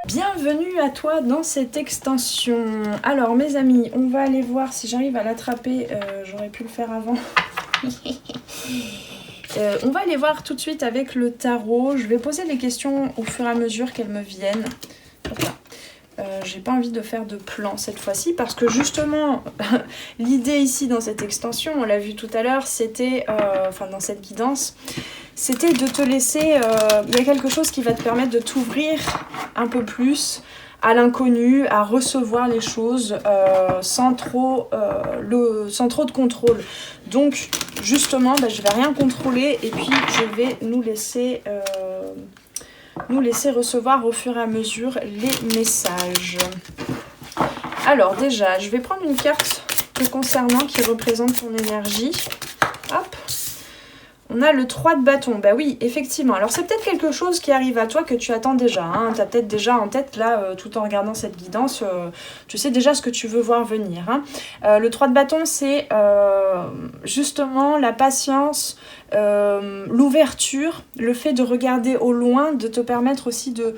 Bienvenue à toi dans cette extension. Alors mes amis, on va aller voir si j'arrive à l'attraper. J'aurais pu le faire avant. On va aller voir tout de suite avec le tarot. Je vais poser les questions au fur et à mesure qu'elles me viennent. Voilà. J'ai pas envie de faire de plan cette fois-ci parce que justement l'idée ici dans cette extension, on l'a vu tout à l'heure, c'était, dans cette guidance, c'était de te laisser, il y a quelque chose qui va te permettre de t'ouvrir un peu plus à l'inconnu, à recevoir les choses sans trop de contrôle. Donc justement, je vais rien contrôler et puis je vais nous laisser recevoir au fur et à mesure les messages. Alors déjà, je vais prendre une carte te concernant qui représente ton énergie. Hop. On a le 3 de bâton. Bah oui, effectivement. Alors c'est peut-être quelque chose qui arrive à toi que tu attends déjà. Hein. Tu as peut-être déjà en tête, là, tout en regardant cette guidance, tu sais déjà ce que tu veux voir venir. Hein. Le 3 de bâton, c'est justement la patience, l'ouverture, le fait de regarder au loin, de te permettre aussi de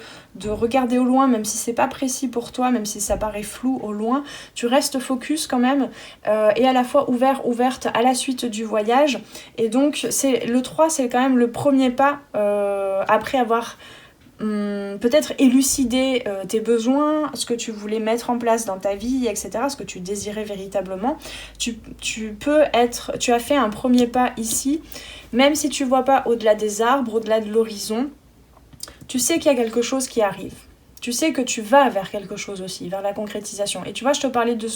regarder au loin, même si c'est pas précis pour toi, même si ça paraît flou au loin, tu restes focus quand même, et à la fois ouverte à la suite du voyage. Et donc le 3, c'est quand même le premier pas après avoir peut-être élucidé tes besoins, ce que tu voulais mettre en place dans ta vie, etc., ce que tu désirais véritablement. Tu as fait un premier pas ici, même si tu vois pas au-delà des arbres, au-delà de l'horizon, tu sais qu'il y a quelque chose qui arrive. Tu sais que tu vas vers quelque chose aussi, vers la concrétisation. Et tu vois, je te parlais de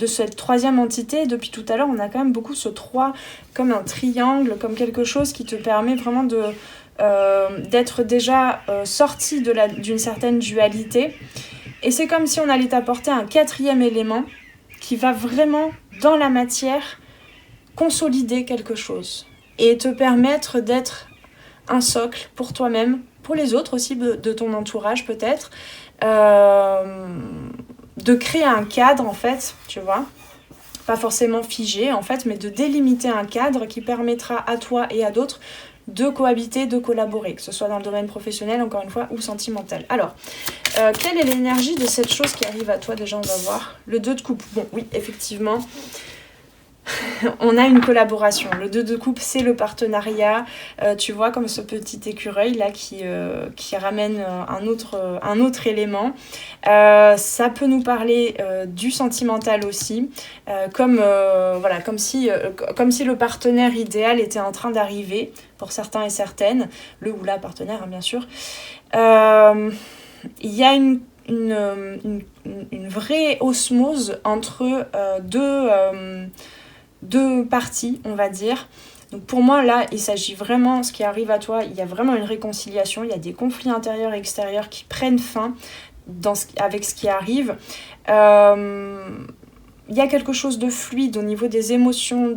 cette troisième entité. Depuis tout à l'heure, on a quand même beaucoup ce 3 comme un triangle, comme quelque chose qui te permet vraiment d'être déjà sorti d'une certaine dualité. Et c'est comme si on allait t'apporter un 4e élément qui va vraiment, dans la matière, consolider quelque chose. Et te permettre d'être un socle pour toi-même, pour les autres aussi de ton entourage peut-être, de créer un cadre en fait, tu vois, pas forcément figé en fait, mais de délimiter un cadre qui permettra à toi et à d'autres de cohabiter, de collaborer, que ce soit dans le domaine professionnel encore une fois ou sentimental. Alors, quelle est l'énergie de cette chose qui arrive à toi déjà, on va voir. Le 2 de coupe, bon oui effectivement, on a une collaboration. Le 2 de coupe, c'est le partenariat. Tu vois, comme ce petit écureuil là qui ramène un autre élément. Ça peut nous parler du sentimental aussi, comme si le partenaire idéal était en train d'arriver pour certains et certaines, le ou la partenaire hein, bien sûr. Il y a une vraie osmose entre deux parties, on va dire. Donc pour moi, là, il s'agit vraiment, ce qui arrive à toi, il y a vraiment une réconciliation, il y a des conflits intérieurs et extérieurs qui prennent fin avec ce qui arrive. Il y a quelque chose de fluide au niveau des émotions,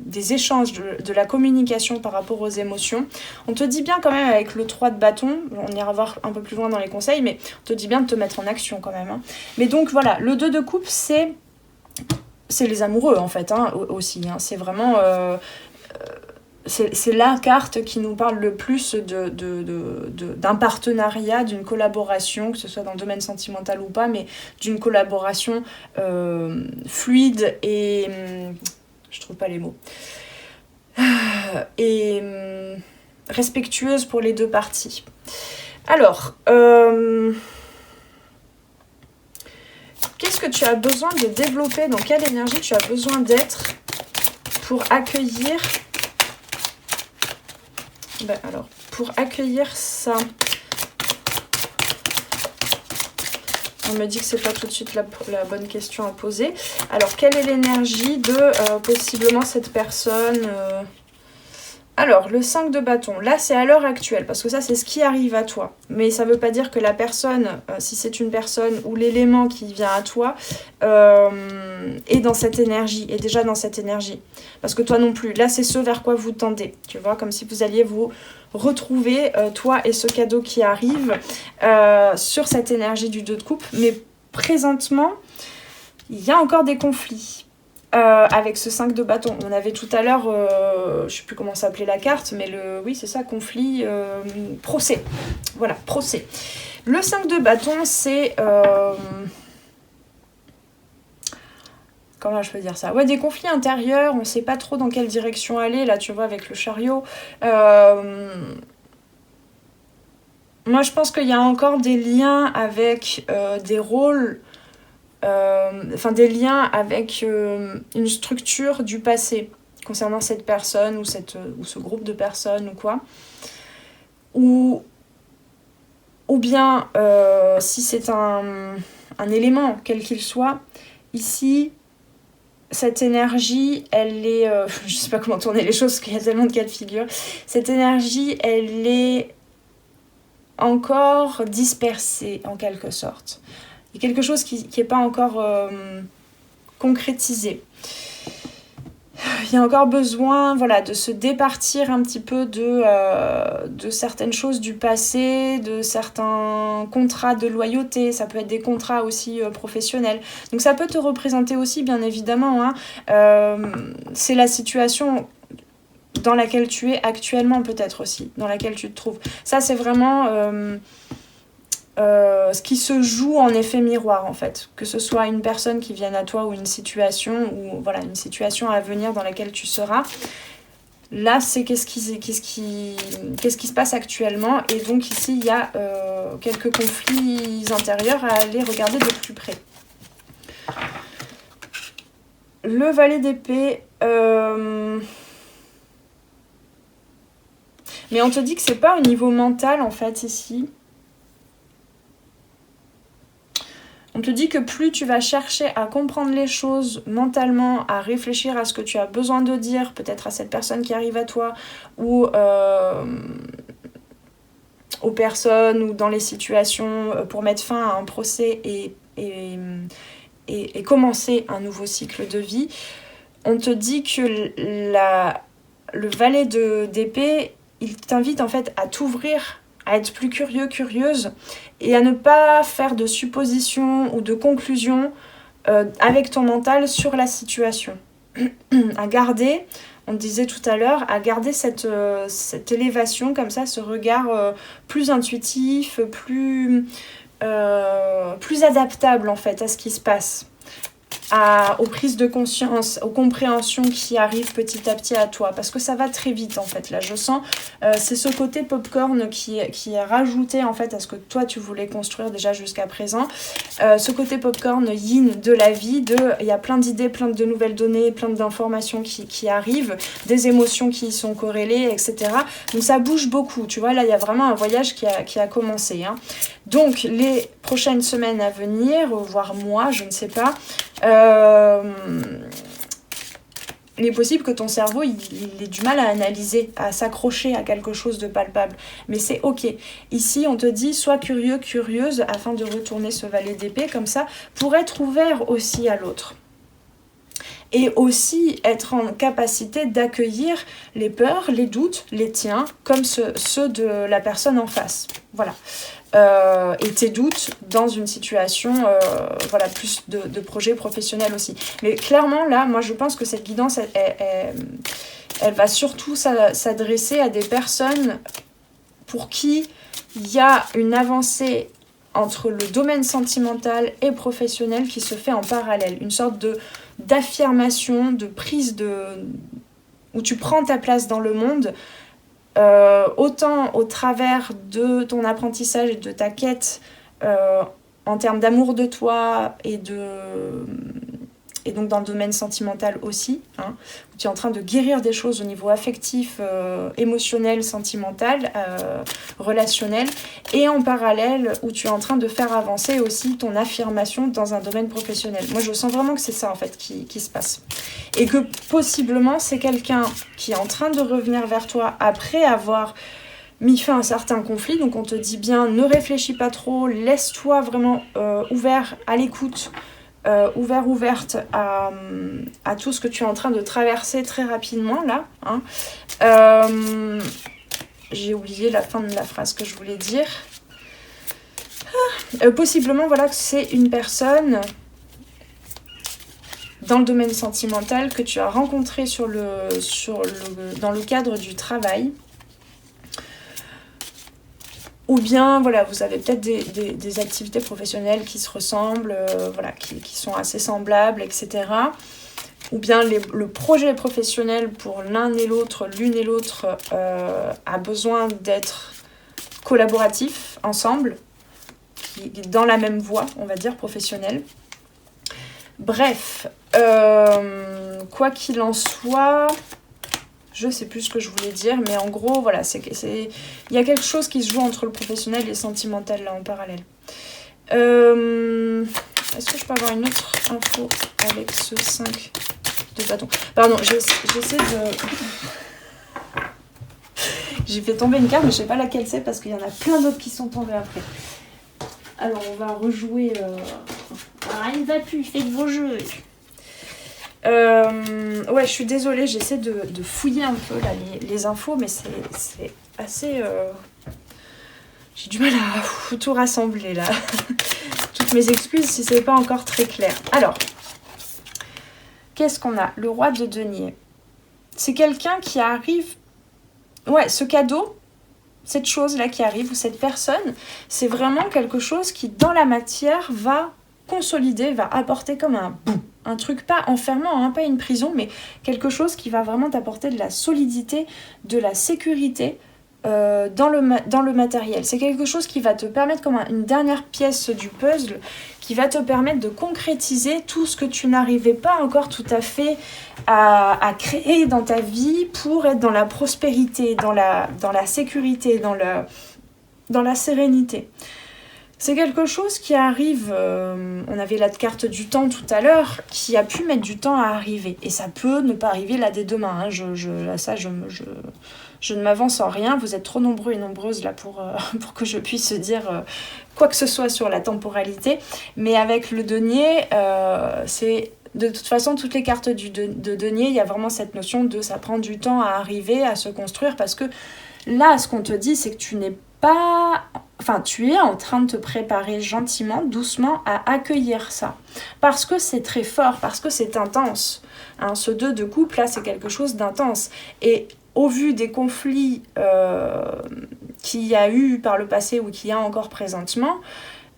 des échanges, de la communication par rapport aux émotions. On te dit bien quand même avec le 3 de bâton, on ira voir un peu plus loin dans les conseils, mais on te dit bien de te mettre en action quand même. Hein. Mais donc voilà, le 2 de coupe, c'est les amoureux en fait hein, aussi. Hein. C'est vraiment... c'est la carte qui nous parle le plus d'un partenariat, d'une collaboration, que ce soit dans le domaine sentimental ou pas, mais d'une collaboration fluide et... je trouve pas les mots. Et respectueuse pour les deux parties. Alors... qu'est-ce que tu as besoin de développer? Dans quelle énergie tu as besoin d'être pour accueillir... pour accueillir ça. On me dit que c'est pas tout de suite la bonne question à poser. Alors, quelle est l'énergie de possiblement cette personne Alors, le 5 de bâton, là c'est à l'heure actuelle, parce que ça c'est ce qui arrive à toi. Mais ça ne veut pas dire que la personne, si c'est une personne ou l'élément qui vient à toi, est dans cette énergie, est déjà dans cette énergie. Parce que toi non plus, là c'est ce vers quoi vous tendez, tu vois, comme si vous alliez vous retrouver, toi et ce cadeau qui arrive, sur cette énergie du 2 de coupe. Mais présentement, il y a encore des conflits. Avec ce 5 de bâton. On avait tout à l'heure, je sais plus comment s'appelait la carte, mais oui c'est ça, conflit, procès. Voilà, procès. Le 5 de bâton, c'est... comment je peux dire ça? Ouais, des conflits intérieurs, on ne sait pas trop dans quelle direction aller, là, tu vois, avec le chariot. Moi, je pense qu'il y a encore des liens avec des rôles, enfin des liens avec une structure du passé concernant cette personne ou ce groupe de personnes ou quoi. Ou bien, si c'est un élément, quel qu'il soit, ici, cette énergie, elle est... je sais pas comment tourner les choses, parce qu'il y a tellement de cas de figure. Cette énergie, elle est encore dispersée, en quelque sorte. Il y a quelque chose qui n'est pas encore concrétisé. Il y a encore besoin, voilà, de se départir un petit peu de certaines choses du passé, de certains contrats de loyauté. Ça peut être des contrats aussi professionnels. Donc ça peut te représenter aussi, bien évidemment, hein. C'est la situation dans laquelle tu es actuellement, peut-être aussi, dans laquelle tu te trouves. Ça, c'est vraiment ce qui se joue en effet miroir, en fait. Que ce soit une personne qui vienne à toi ou une situation à venir dans laquelle tu seras. Là, c'est qu'est-ce qui se passe actuellement. Et donc ici, il y a quelques conflits intérieurs à aller regarder de plus près. Le valet d'épée... Mais on te dit que c'est pas au niveau mental, en fait, ici. On te dit que plus tu vas chercher à comprendre les choses mentalement, à réfléchir à ce que tu as besoin de dire, peut-être à cette personne qui arrive à toi, ou aux personnes, ou dans les situations pour mettre fin à un procès et commencer un nouveau cycle de vie, on te dit que le valet d'épée, il t'invite en fait à t'ouvrir, à être plus curieux, curieuse, et à ne pas faire de suppositions ou de conclusions avec ton mental sur la situation. À garder, on disait tout à l'heure, à garder cette élévation comme ça, ce regard plus intuitif, plus adaptable en fait à ce qui se passe. Aux prises de conscience, aux compréhensions qui arrivent petit à petit à toi, parce que ça va très vite en fait, là je sens, c'est ce côté popcorn qui est rajouté en fait à ce que toi tu voulais construire déjà jusqu'à présent, ce côté popcorn yin de la vie, il y a plein d'idées, plein de nouvelles données, plein d'informations qui arrivent, des émotions qui y sont corrélées, etc. Donc ça bouge beaucoup, tu vois, là il y a vraiment un voyage qui a commencé, hein. Donc les prochaines semaines à venir, voire mois, je ne sais pas, il est possible que ton cerveau il ait du mal à analyser, à s'accrocher à quelque chose de palpable, mais c'est ok. Ici on te dit sois curieux, curieuse afin de retourner ce valet d'épée comme ça pour être ouvert aussi à l'autre et aussi être en capacité d'accueillir les peurs, les doutes, les tiens comme ceux de la personne en face, voilà. Et tes doutes dans une situation plus de projet professionnel aussi. Mais clairement là, moi je pense que cette guidance elle va surtout s'adresser à des personnes pour qui il y a une avancée entre le domaine sentimental et professionnel qui se fait en parallèle, une sorte d'affirmation, de prise où tu prends ta place dans le monde. Autant au travers de ton apprentissage et de ta quête en termes d'amour de toi et donc dans le domaine sentimental aussi, hein, où tu es en train de guérir des choses au niveau affectif, émotionnel, sentimental, relationnel, et en parallèle où tu es en train de faire avancer aussi ton affirmation dans un domaine professionnel. Moi je sens vraiment que c'est ça en fait qui se passe. Et que possiblement c'est quelqu'un qui est en train de revenir vers toi après avoir mis fin à un certain conflit, donc on te dit bien ne réfléchis pas trop, laisse-toi vraiment ouvert à l'écoute, ouverte à tout ce que tu es en train de traverser très rapidement là, hein. J'ai oublié la fin de la phrase que je voulais dire. Possiblement voilà que c'est une personne dans le domaine sentimental que tu as rencontré dans le cadre du travail, Ou bien, voilà, vous avez peut-être des activités professionnelles qui se ressemblent, voilà, qui sont assez semblables, etc. Ou bien le projet professionnel pour l'une et l'autre a besoin d'être collaboratif, ensemble, dans la même voie, on va dire, professionnelle. Bref, quoi qu'il en soit... Je sais plus ce que je voulais dire, mais en gros, voilà, il y a quelque chose qui se joue entre le professionnel et le sentimental, là, en parallèle. Est-ce que je peux avoir une autre info avec ce 5 de bâton? Pardon, j'essaie de... J'ai fait tomber une carte, mais je sais pas laquelle c'est, parce qu'il y en a plein d'autres qui sont tombées après. Alors, on va rejouer... Ah, il ne va plus, faites vos jeux. Ouais, je suis désolée, j'essaie de fouiller un peu là, les infos, mais c'est assez... J'ai du mal à tout rassembler là. Toutes mes excuses si c'est pas encore très clair. Alors, qu'est-ce qu'on a? Le roi de denier. C'est quelqu'un qui arrive... Ouais, ce cadeau, cette chose-là qui arrive, ou cette personne, c'est vraiment quelque chose qui, dans la matière, va consolider, va apporter comme un boum. Un truc pas enfermant, hein, pas une prison, mais quelque chose qui va vraiment t'apporter de la solidité, de la sécurité dans le matériel. C'est quelque chose qui va te permettre, comme une dernière pièce du puzzle, qui va te permettre de concrétiser tout ce que tu n'arrivais pas encore tout à fait à créer dans ta vie pour être dans la prospérité, dans la sécurité, dans la sérénité. C'est quelque chose qui arrive, on avait la carte du temps tout à l'heure, qui a pu mettre du temps à arriver. Et ça peut ne pas arriver là dès demain. Hein. Je ne m'avance en rien. Vous êtes trop nombreux et nombreuses là pour que je puisse dire quoi que ce soit sur la temporalité. Mais avec le denier, c'est... De toute façon, toutes les cartes de denier, il y a vraiment cette notion de ça prend du temps à arriver, à se construire. Parce que là, ce qu'on te dit, c'est que tu n'es pas... Enfin, tu es en train de te préparer gentiment, doucement à accueillir ça. Parce que c'est très fort, parce que c'est intense. Hein, ce 2 de couple, là, c'est quelque chose d'intense. Et au vu des conflits qu'il y a eu par le passé ou qu'il y a encore présentement,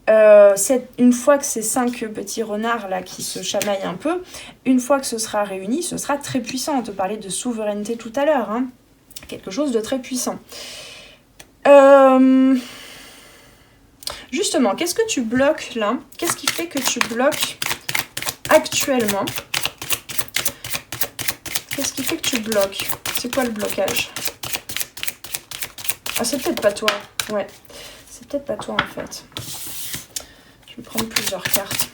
une fois que ces 5 petits renards là qui se chamaillent un peu, une fois que ce sera réuni, ce sera très puissant. On te parlait de souveraineté tout à l'heure. Hein. Quelque chose de très puissant. Justement, qu'est-ce que tu bloques là? Qu'est-ce qui fait que tu bloques actuellement? Qu'est-ce qui fait que tu bloques? C'est quoi le blocage? Ah, c'est peut-être pas toi. Ouais, c'est peut-être pas toi en fait. Je vais prendre plusieurs cartes.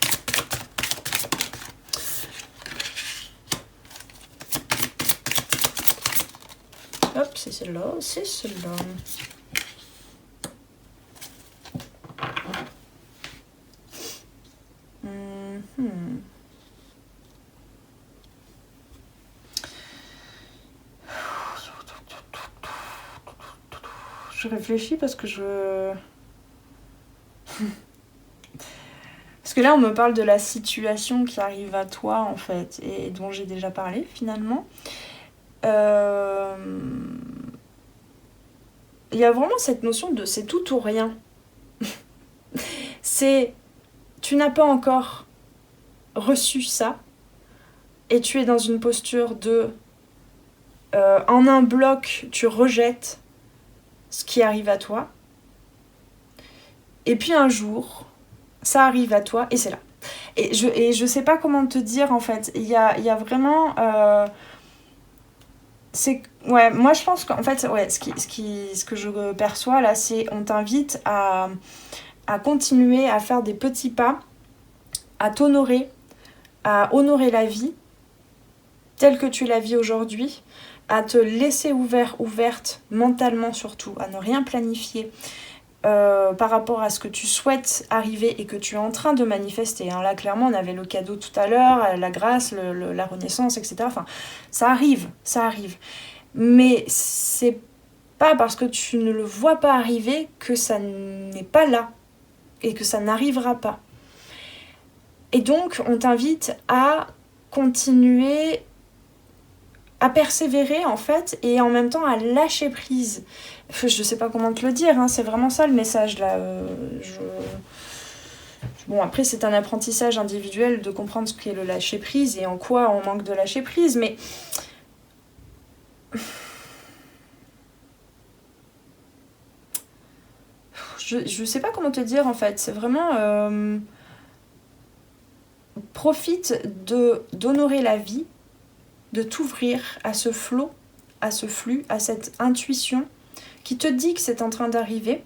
Hop, c'est celle-là, c'est celle-là. Je réfléchis parce que parce que là, on me parle de la situation qui arrive à toi, en fait, et dont j'ai déjà parlé, finalement. Il y a vraiment cette notion de c'est tout ou rien. Tu n'as pas encore reçu ça, et tu es dans une posture de... en un bloc, tu rejettes ce qui arrive à toi. Et puis un jour, ça arrive à toi, et c'est là. Et je sais pas comment te dire, en fait. Il y a vraiment... ouais, moi je pense qu'en fait, ouais, ce que je perçois là, c'est on t'invite à continuer à faire des petits pas, à t'honorer, à honorer la vie telle que tu la vis aujourd'hui, à te laisser ouverte mentalement surtout, à ne rien planifier par rapport à ce que tu souhaites arriver et que tu es en train de manifester. Hein. Là, clairement, on avait le cadeau tout à l'heure, la grâce, la renaissance, etc. Enfin, ça arrive. Mais c'est pas parce que tu ne le vois pas arriver que ça n'est pas là et que ça n'arrivera pas. Et donc, on t'invite à continuer à persévérer en fait et en même temps à lâcher prise. Je sais pas comment te le dire, hein, c'est vraiment ça le message là. Bon, après c'est un apprentissage individuel de comprendre ce qu'est le lâcher prise et en quoi on manque de lâcher prise, mais je sais pas comment te dire en fait, c'est vraiment profite d'honorer la vie, de t'ouvrir à ce flot, à ce flux, à cette intuition qui te dit que c'est en train d'arriver.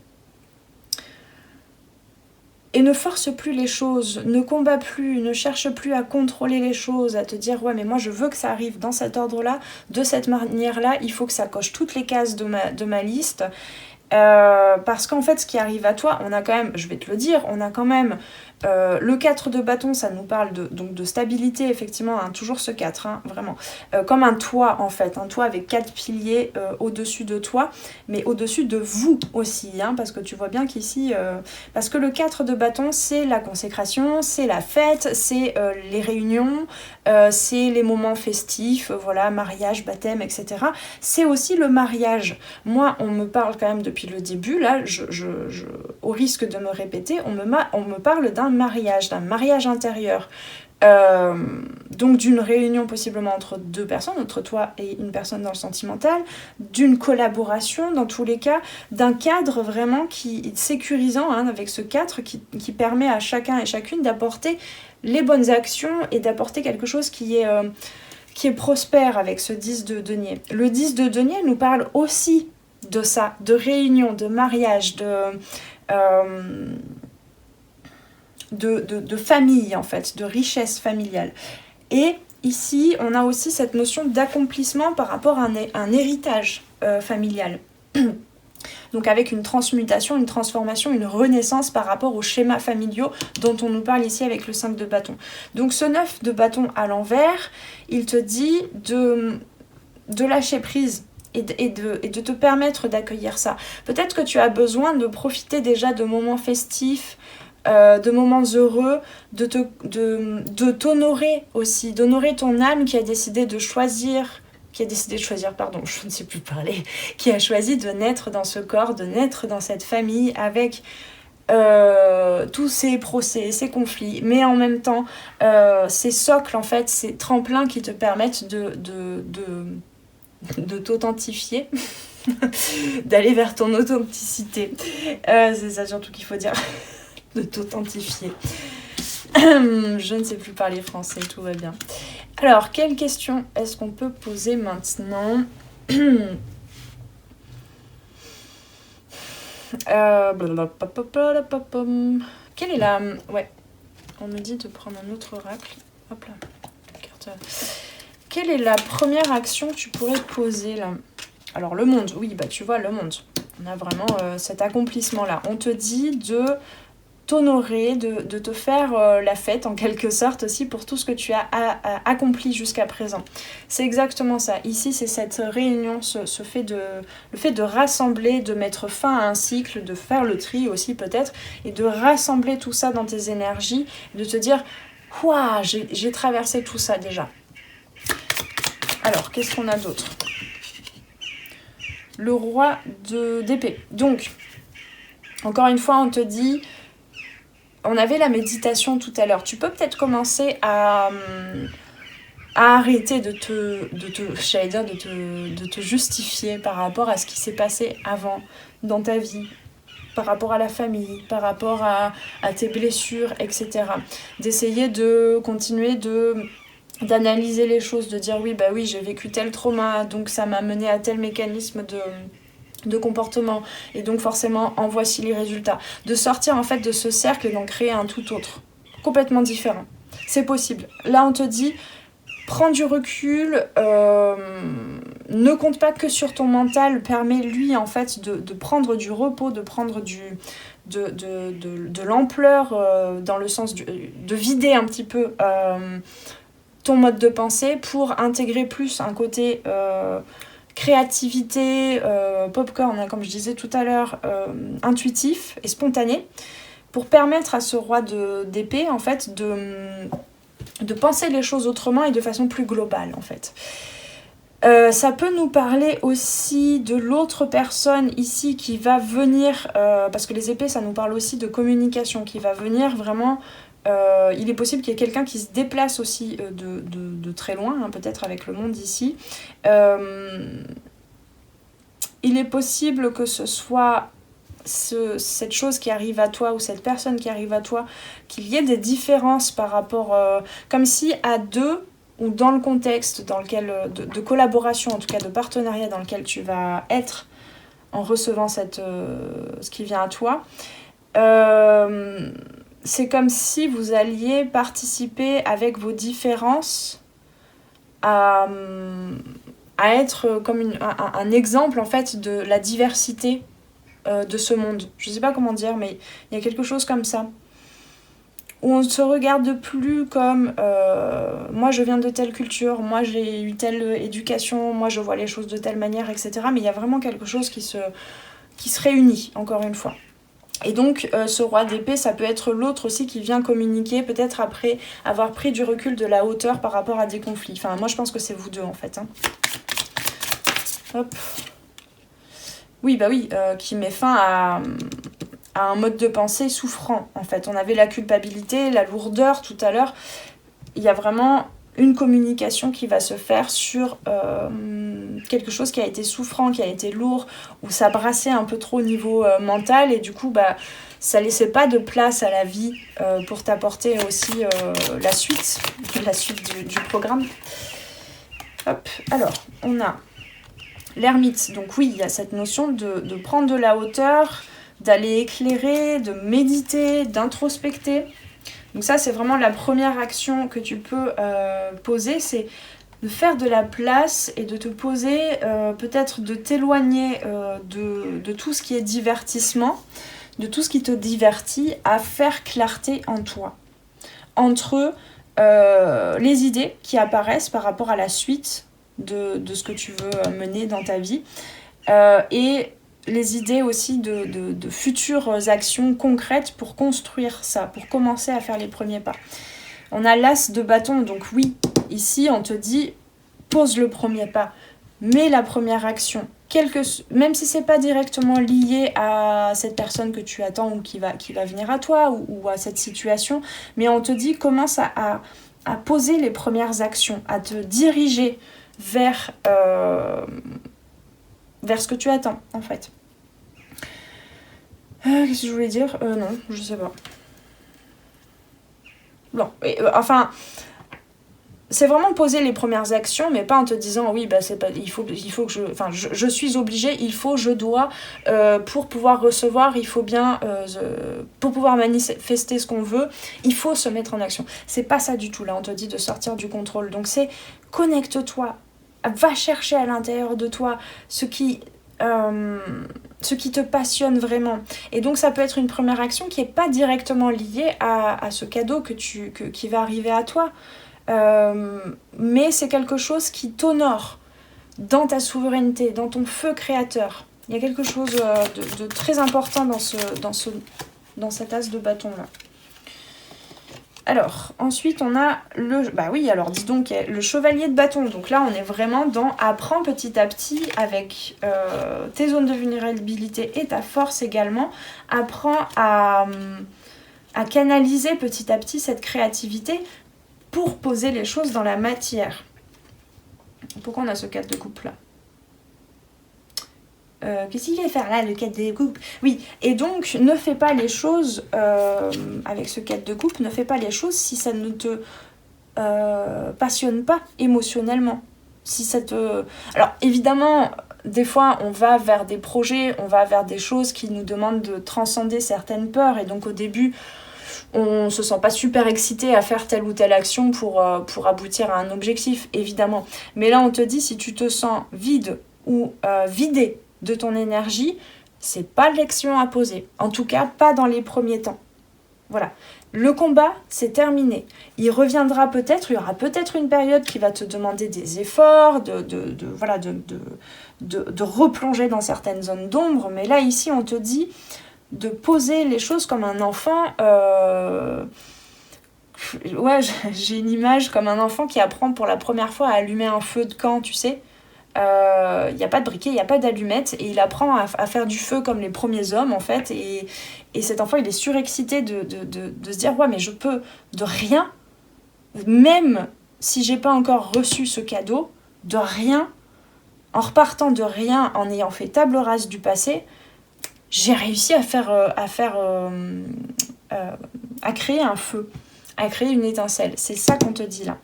Et ne force plus les choses, ne combat plus, ne cherche plus à contrôler les choses, à te dire ouais mais moi je veux que ça arrive dans cet ordre-là, de cette manière-là, il faut que ça coche toutes les cases de ma liste. Parce qu'en fait ce qui arrive à toi, on a quand même, je vais te le dire, on a quand même le 4 de bâton, ça nous parle donc de stabilité, effectivement, hein, toujours ce 4, hein, vraiment. Comme un toit, en fait, un toit avec 4 piliers au-dessus de toi, mais au-dessus de vous aussi, hein, parce que tu vois bien qu'ici, parce que le 4 de bâton, c'est la consécration, c'est la fête, c'est les réunions, c'est les moments festifs, voilà, mariage, baptême, etc. C'est aussi le mariage. Moi, on me parle quand même depuis le début, là, au risque de me répéter, on me parle d'un mariage intérieur. Donc d'une réunion possiblement entre deux personnes, entre toi et une personne dans le sentimental, d'une collaboration dans tous les cas, d'un cadre vraiment qui est sécurisant, hein, avec ce 4 qui permet à chacun et chacune d'apporter les bonnes actions et d'apporter quelque chose qui est prospère avec ce 10 de denier. Le 10 de denier nous parle aussi de ça, de réunion, de mariage, de famille en fait, de richesse familiale. Et ici, on a aussi cette notion d'accomplissement par rapport à un héritage familial. Donc avec une transmutation, une transformation, une renaissance par rapport aux schémas familiaux dont on nous parle ici avec le 5 de bâton. Donc ce 9 de bâton à l'envers, il te dit de lâcher prise et de te permettre d'accueillir ça. Peut-être que tu as besoin de profiter déjà de moments festifs, de moments heureux, de t'honorer aussi, d'honorer ton âme qui a décidé de choisir, je ne sais plus parler, qui a choisi de naître dans ce corps, de naître dans cette famille avec tous ces procès, ces conflits, mais en même temps, ces socles, en fait, ces tremplins qui te permettent de t'authentifier, d'aller vers ton authenticité. C'est ça surtout qu'il faut dire. De t'authentifier. Je ne sais plus parler français, tout va bien. Alors, quelle question est-ce qu'on peut poser maintenant? Quelle est la... Ouais, on me dit de prendre un autre oracle. Hop là, carte. Quelle est la première action que tu pourrais poser là? Alors, le monde, oui, bah tu vois, le monde. On a vraiment cet accomplissement-là. On te dit de t'honorer, de te faire la fête en quelque sorte aussi pour tout ce que tu as accompli jusqu'à présent. C'est exactement ça. Ici, c'est cette réunion, le fait de rassembler, de mettre fin à un cycle, de faire le tri aussi peut-être, et de rassembler tout ça dans tes énergies, de te dire « Waouh, j'ai traversé tout ça déjà ». Alors, qu'est-ce qu'on a d'autre? Le roi d'épée. Donc, encore une fois, on te dit... On avait la méditation tout à l'heure. Tu peux peut-être commencer à arrêter de te justifier par rapport à ce qui s'est passé avant dans ta vie, par rapport à la famille, par rapport à tes blessures, etc. D'essayer de continuer d'analyser les choses, de dire oui, j'ai vécu tel trauma, donc ça m'a mené à tel mécanisme de comportement, et donc forcément en voici les résultats. De sortir en fait de ce cercle et d'en créer un tout autre, complètement différent. C'est possible. Là on te dit, prends du recul, ne compte pas que sur ton mental, permets-lui en fait de prendre du repos, de prendre de l'ampleur dans le sens de vider un petit peu ton mode de pensée pour intégrer plus un côté... créativité, popcorn, hein, comme je disais tout à l'heure, intuitif et spontané, pour permettre à ce roi d'épée, en fait, de penser les choses autrement et de façon plus globale, en fait. Ça peut nous parler aussi de l'autre personne ici qui va venir, parce que les épées ça nous parle aussi de communication, qui va venir vraiment, il est possible qu'il y ait quelqu'un qui se déplace aussi de très loin, hein, peut-être avec le monde ici. Il est possible que ce soit cette chose qui arrive à toi ou cette personne qui arrive à toi, qu'il y ait des différences par rapport, comme si à deux, ou dans le contexte dans lequel, de collaboration, en tout cas de partenariat dans lequel tu vas être en recevant ce qui vient à toi, c'est comme si vous alliez participer avec vos différences à être comme un exemple en fait de la diversité de ce monde. Je sais pas comment dire, mais il y a quelque chose comme ça. Où on ne se regarde plus comme moi je viens de telle culture, moi j'ai eu telle éducation, moi je vois les choses de telle manière, etc. Mais il y a vraiment quelque chose qui se réunit, encore une fois. Et donc ce roi d'épée, ça peut être l'autre aussi qui vient communiquer, peut-être après avoir pris du recul, de la hauteur par rapport à des conflits. Enfin, moi je pense que c'est vous deux en fait. Hein. Hop. Oui, bah oui, qui met fin à un mode de pensée souffrant, en fait. On avait la culpabilité, la lourdeur tout à l'heure. Il y a vraiment une communication qui va se faire sur quelque chose qui a été souffrant, qui a été lourd, où ça brassait un peu trop au niveau mental, et du coup, bah, ça laissait pas de place à la vie pour t'apporter aussi la suite du programme. Hop, alors, on a l'ermite. Donc oui, il y a cette notion de prendre de la hauteur, d'aller éclairer, de méditer, d'introspecter. Donc ça, c'est vraiment la première action que tu peux poser, c'est de faire de la place et de te poser, peut-être de t'éloigner de tout ce qui est divertissement, de tout ce qui te divertit, à faire clarté en toi. Entre les idées qui apparaissent par rapport à la suite de ce que tu veux mener dans ta vie, et les idées aussi de futures actions concrètes pour construire ça, pour commencer à faire les premiers pas. On a l'as de bâton, donc oui, ici on te dit pose le premier pas, mets la première action, même si c'est pas directement lié à cette personne que tu attends ou qui va venir à toi ou à cette situation, mais on te dit commence à poser les premières actions, à te diriger vers ce que tu attends, en fait. Qu'est-ce que je voulais dire ? Non, je sais pas. Bon, enfin, c'est vraiment poser les premières actions, mais pas en te disant oui, bah c'est pas, il faut que je suis obligée, je dois, pour pouvoir recevoir, il faut bien, pour pouvoir manifester ce qu'on veut, il faut se mettre en action. C'est pas ça du tout, là, on te dit de sortir du contrôle. Donc c'est connecte-toi, va chercher à l'intérieur de toi ce qui te passionne vraiment. Et donc ça peut être une première action qui n'est pas directement liée à ce cadeau qui va arriver à toi. Mais c'est quelque chose qui t'honore dans ta souveraineté, dans ton feu créateur. Il y a quelque chose de très important dans cet as de bâton là. Alors, ensuite on a dis donc, le chevalier de bâton. Donc là on est vraiment dans apprends petit à petit avec tes zones de vulnérabilité et ta force également. Apprends à canaliser petit à petit cette créativité pour poser les choses dans la matière. Pourquoi on a ce 4 de coupe là ? Qu'est-ce qu'il va faire là, le 4 de coupe ? Oui, et donc ne fais pas les choses avec ce 4 de coupe, ne fais pas les choses si ça ne te passionne pas émotionnellement. Si ça te... Alors évidemment, des fois on va vers des projets, on va vers des choses qui nous demandent de transcender certaines peurs, et donc au début on se sent pas super excité à faire telle ou telle action pour aboutir à un objectif, évidemment. Mais là on te dit, si tu te sens vide ou vidé de ton énergie, c'est pas l'action à poser. En tout cas, pas dans les premiers temps. Voilà. Le combat, c'est terminé. Il reviendra peut-être, il y aura peut-être une période qui va te demander des efforts, de replonger dans certaines zones d'ombre, mais là, ici, on te dit de poser les choses comme un enfant. Ouais, j'ai une image comme un enfant qui apprend pour la première fois à allumer un feu de camp, tu sais. Il n'y a pas de briquet, il n'y a pas d'allumette, et il apprend à faire du feu comme les premiers hommes en fait, et cet enfant il est surexcité de se dire ouais mais je peux de rien, même si j'ai pas encore reçu ce cadeau, de rien, en repartant de rien, en ayant fait table rase du passé, j'ai réussi à créer un feu, à créer une étincelle. C'est ça qu'on te dit là.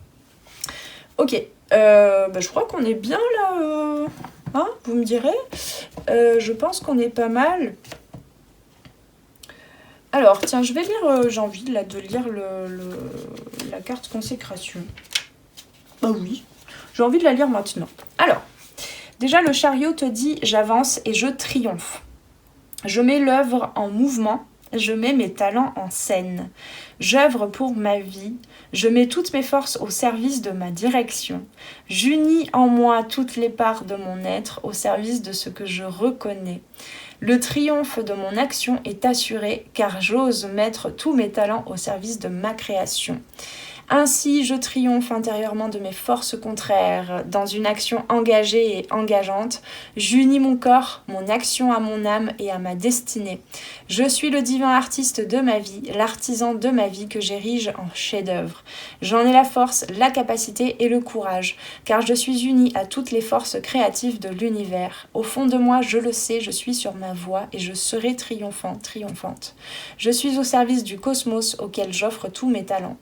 Ok, je crois qu'on est bien là, hein, vous me direz. Je pense qu'on est pas mal. Alors, tiens, je vais lire, j'ai envie là, de lire la carte consécration. Bah oui, j'ai envie de la lire maintenant. Alors, déjà le chariot te dit « J'avance et je triomphe. Je mets l'œuvre en mouvement, je mets mes talents en scène. J'œuvre pour ma vie, je mets toutes mes forces au service de ma direction. J'unis en moi toutes les parts de mon être au service de ce que je reconnais. Le triomphe de mon action est assuré car j'ose mettre tous mes talents au service de ma création. Ainsi, je triomphe intérieurement de mes forces contraires. Dans une action engagée et engageante, j'unis mon corps, mon action à mon âme et à ma destinée. Je suis le divin artiste de ma vie, l'artisan de ma vie que j'érige en chef-d'œuvre. J'en ai la force, la capacité et le courage, car je suis unie à toutes les forces créatives de l'univers. Au fond de moi, je le sais, je suis sur ma voie et je serai triomphant, triomphante. Je suis au service du cosmos auquel j'offre tous mes talents.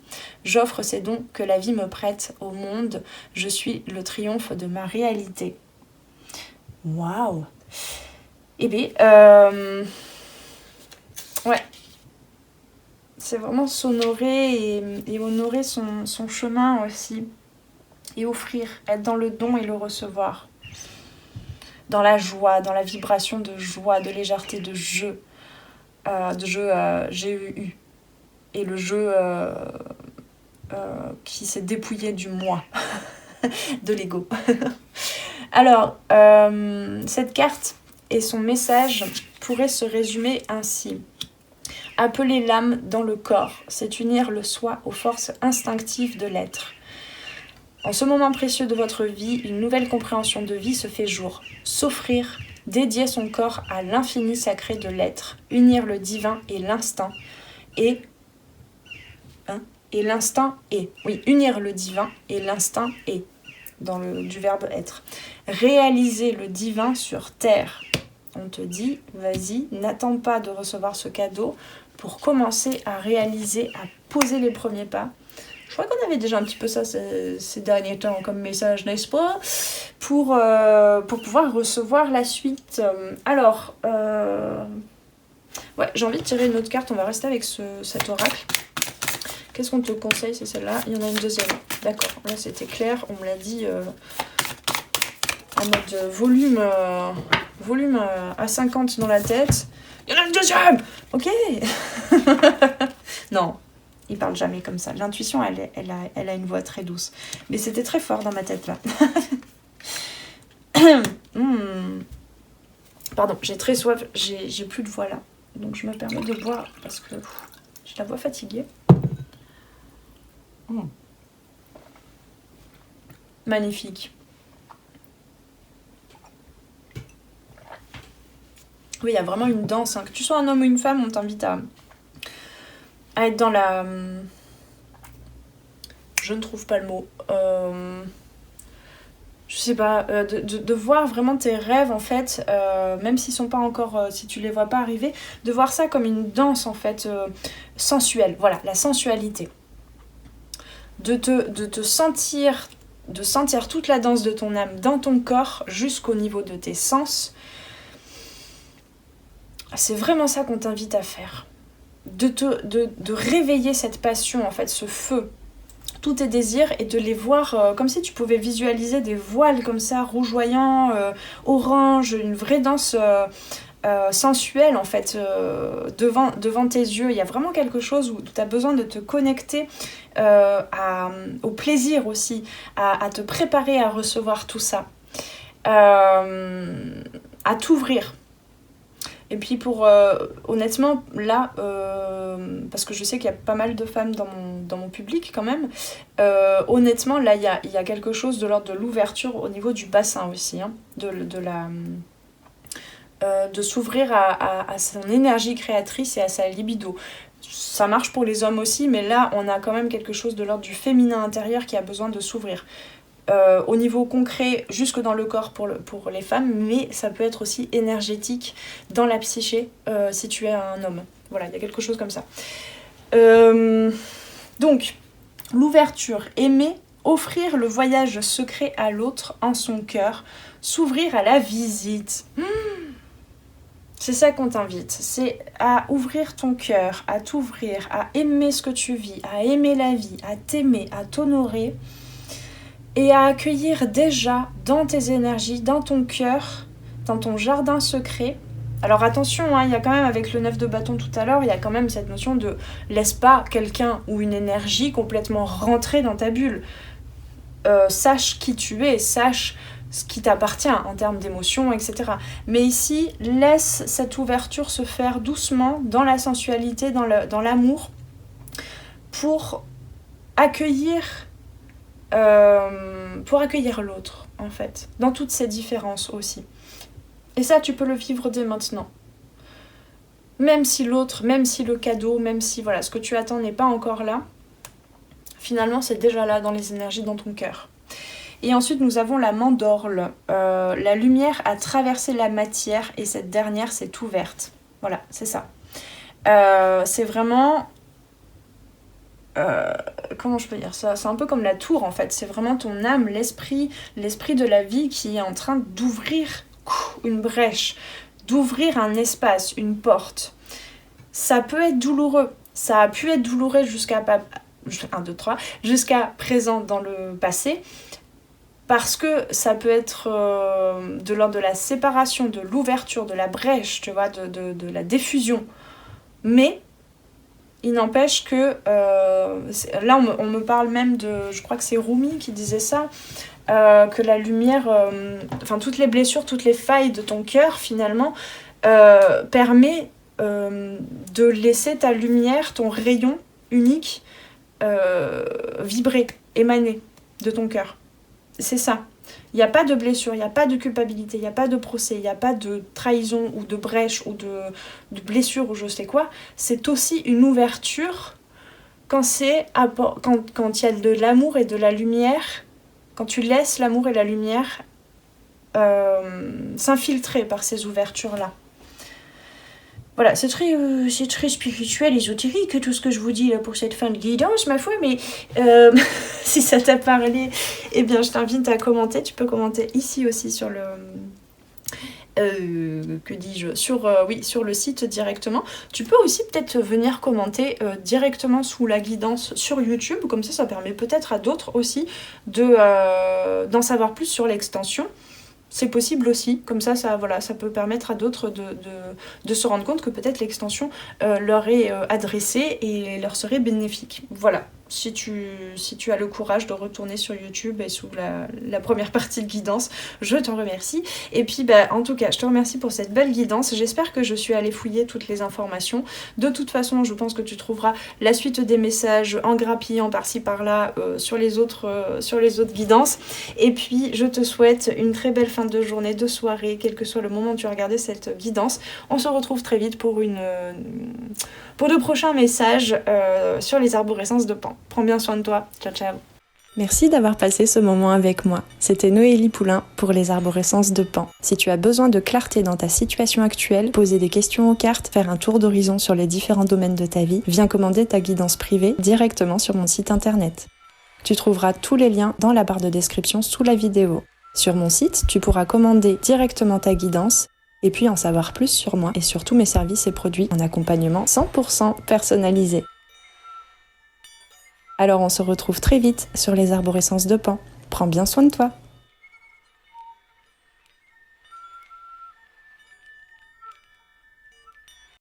J'offre ces dons que la vie me prête au monde. Je suis le triomphe de ma réalité. Waouh! Eh bien, ouais. C'est vraiment s'honorer et honorer son chemin aussi. Et offrir, être dans le don et le recevoir. Dans la joie, dans la vibration de joie, de légèreté, de jeu. GEU. Et le jeu... qui s'est dépouillé du moi, de l'ego. Alors, cette carte et son message pourraient se résumer ainsi. Appeler l'âme dans le corps, c'est unir le soi aux forces instinctives de l'être. En ce moment précieux de votre vie, une nouvelle compréhension de vie se fait jour. S'offrir, dédier son corps à l'infini sacré de l'être, unir le divin et l'instinct, et l'instinct est. Oui, unir le divin et l'instinct est, du verbe être. Réaliser le divin sur terre. On te dit, vas-y, n'attends pas de recevoir ce cadeau pour commencer à réaliser, à poser les premiers pas. Je crois qu'on avait déjà un petit peu ça ces derniers temps comme message, n'est-ce pas ? Pour pouvoir recevoir la suite. Alors, ouais, j'ai envie de tirer une autre carte, on va rester avec cet oracle. Qu'est-ce qu'on te conseille, c'est celle-là? Il y en a une deuxième. D'accord, là c'était clair, on me l'a dit en mode volume à 50 dans la tête. Il y en a une deuxième! Ok. Non, il parle jamais comme ça. L'intuition, elle a une voix très douce. Mais c'était très fort dans ma tête là. Pardon, j'ai très soif, j'ai plus de voix là. Donc je me permets de boire parce que j'ai la voix fatiguée. Magnifique. Oui, il y a vraiment une danse. Hein. Que tu sois un homme ou une femme, on t'invite à être dans la... Je ne trouve pas le mot. Je sais pas, de voir vraiment tes rêves en fait, même s'ils sont pas encore, si tu les vois pas arriver, de voir ça comme une danse en fait, sensuelle. Voilà, la sensualité. De sentir toute la danse de ton âme dans ton corps jusqu'au niveau de tes sens. C'est vraiment ça qu'on t'invite à faire. De réveiller cette passion, en fait, ce feu, tous tes désirs, et de les voir comme si tu pouvais visualiser des voiles comme ça, rougeoyants, orange, une vraie danse sensuelle en fait devant tes yeux. Il y a vraiment quelque chose où tu as besoin de te connecter au plaisir aussi, à te préparer à recevoir tout ça, à t'ouvrir. Et puis honnêtement, là, parce que je sais qu'il y a pas mal de femmes dans mon public quand même, honnêtement, là, il y a quelque chose de l'ordre de l'ouverture au niveau du bassin aussi, hein, de s'ouvrir à son énergie créatrice et à sa libido. Ça marche pour les hommes aussi, mais là, on a quand même quelque chose de l'ordre du féminin intérieur qui a besoin de s'ouvrir. Au niveau concret, jusque dans le corps pour les femmes, mais ça peut être aussi énergétique dans la psyché si tu es un homme. Voilà, il y a quelque chose comme ça. Donc, l'ouverture, aimer, offrir le voyage secret à l'autre en son cœur, s'ouvrir à la visite. C'est ça qu'on t'invite, c'est à ouvrir ton cœur, à t'ouvrir, à aimer ce que tu vis, à aimer la vie, à t'aimer, à t'honorer, et à accueillir déjà dans tes énergies, dans ton cœur, dans ton jardin secret. Alors attention, hein, il y a quand même, avec le 9 de bâton tout à l'heure, il y a quand même cette notion de laisse pas quelqu'un ou une énergie complètement rentrer dans ta bulle. Sache qui tu es, sache ce qui t'appartient en termes d'émotions, etc. Mais ici, laisse cette ouverture se faire doucement dans la sensualité, dans l'amour, pour accueillir l'autre, en fait, dans toutes ces différences aussi. Et ça, tu peux le vivre dès maintenant. Même si l'autre, même si le cadeau, même si voilà, ce que tu attends n'est pas encore là, finalement, c'est déjà là dans les énergies, dans ton cœur. Et ensuite, nous avons la mandorle. La lumière a traversé la matière et cette dernière s'est ouverte. Voilà, c'est ça. C'est vraiment... comment je peux dire ça ? C'est un peu comme la tour en fait, c'est vraiment ton âme, l'esprit de la vie qui est en train d'ouvrir une brèche, d'ouvrir un espace, une porte. Ça peut être douloureux, ça a pu être douloureux jusqu'à présent dans le passé, parce que ça peut être de l'ordre de la séparation, de l'ouverture, de la brèche, tu vois, de la diffusion. Mais il n'empêche que, là on me parle même de, je crois que c'est Rumi qui disait ça, que la lumière, toutes les blessures, toutes les failles de ton cœur finalement, permet de laisser ta lumière, ton rayon unique, vibrer, émaner de ton cœur. C'est ça. Il n'y a pas de blessure, il n'y a pas de culpabilité, il n'y a pas de procès, il n'y a pas de trahison ou de brèche ou de blessure ou je sais quoi. C'est aussi une ouverture quand il y a de l'amour et de la lumière, quand tu laisses l'amour et la lumière s'infiltrer par ces ouvertures-là. Voilà, c'est très spirituel, ésotérique, tout ce que je vous dis là pour cette fin de guidance, ma foi, mais si ça t'a parlé, eh bien je t'invite à commenter. Tu peux commenter ici aussi sur le... sur le site directement. Tu peux aussi peut-être venir commenter directement sous la guidance sur YouTube, comme ça permet peut-être à d'autres aussi d'en savoir plus sur l'extension. C'est possible aussi, comme ça peut permettre à d'autres de se rendre compte que peut-être l'extension leur est adressée et leur serait bénéfique. Voilà, si tu as le courage de retourner sur YouTube et sous la première partie de guidance, je t'en remercie. Et puis en tout cas, je te remercie pour cette belle guidance. J'espère que je suis allée fouiller toutes les informations. De toute façon, je pense que tu trouveras la suite des messages en grappillant par-ci par-là sur les autres guidances. Et puis, je te souhaite une très belle fin de journée, de soirée, quel que soit le moment où tu as regardé cette guidance. On se retrouve très vite pour de prochains messages sur les arborescences de Pan. Prends bien soin de toi. Ciao, ciao. Merci d'avoir passé ce moment avec moi. C'était Noélie Poulain pour les arborescences de Pan. Si tu as besoin de clarté dans ta situation actuelle, poser des questions aux cartes, faire un tour d'horizon sur les différents domaines de ta vie, viens commander ta guidance privée directement sur mon site internet. Tu trouveras tous les liens dans la barre de description sous la vidéo. Sur mon site, tu pourras commander directement ta guidance et puis en savoir plus sur moi et sur tous mes services et produits en accompagnement 100% personnalisé. Alors on se retrouve très vite sur les arborescences de Pan. Prends bien soin de toi.